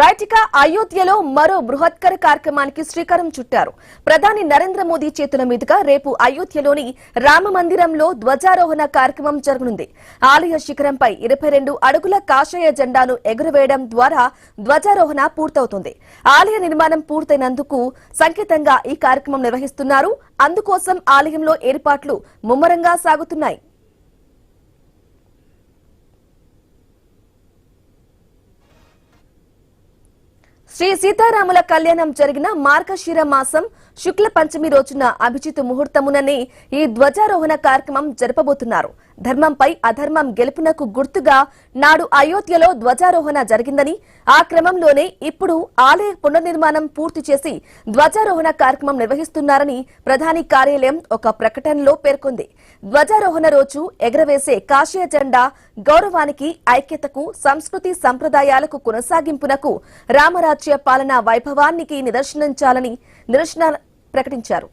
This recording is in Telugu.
రైటిక అయోధ్యలో మరో బృహత్కర కార్యక్రమానికి శ్రీకారం చుట్టారు. ప్రధాని నరేంద్ర మోదీ చేతుల మీదుగా రేపు అయోధ్యలోని రామ మందిరంలో ధ్వజారోహణ కార్యక్రమం జరగనుంది. ఆలయ శిఖరంపై 22 అడుగుల కాషాయ జెండాను ఎగురవేయడం ద్వారా ధ్వజారోహణ పూర్తవుతుంది. ఆలయ నిర్మాణం పూర్తయినందుకు సంకేతంగా ఈ కార్యక్రమం నిర్వహిస్తున్నారు. అందుకోసం ఆలయంలో ఏర్పాట్లు ముమ్మరంగా సాగుతున్నాయి. శ్రీ సీతారాముల కళ్యాణం జరిగిన మార్గశిర మాసం శుక్ల పంచమి రోజున అభిజిత్ ముహూర్తముననే ఈ ధ్వజారోహణ కార్యక్రమం జరపబోతున్నారు. ధర్మంపై అధర్మం గెలుపునకు గుర్తుగా నాడు అయోధ్యలో ధ్వజారోహణ జరిగిందని, ఆ క్రమంలోనే ఇప్పుడు ఆలయ పునర్నిర్మాణం పూర్తి చేసి ధ్వజారోహణ కార్యక్రమం నిర్వహిస్తున్నారని ప్రధాని కార్యాలయం ఒక ప్రకటనలో పేర్కొంది. ధ్వజారోహణ రోజు ఎగరవేసే కాషాయ జెండా గౌరవానికి, ఐక్యతకు, సంస్కృతి సంప్రదాయాలకు కొనసాగింపునకు, రామరాజ్య పాలనా వైభవానికి నిదర్శనం ప్రకటించారు.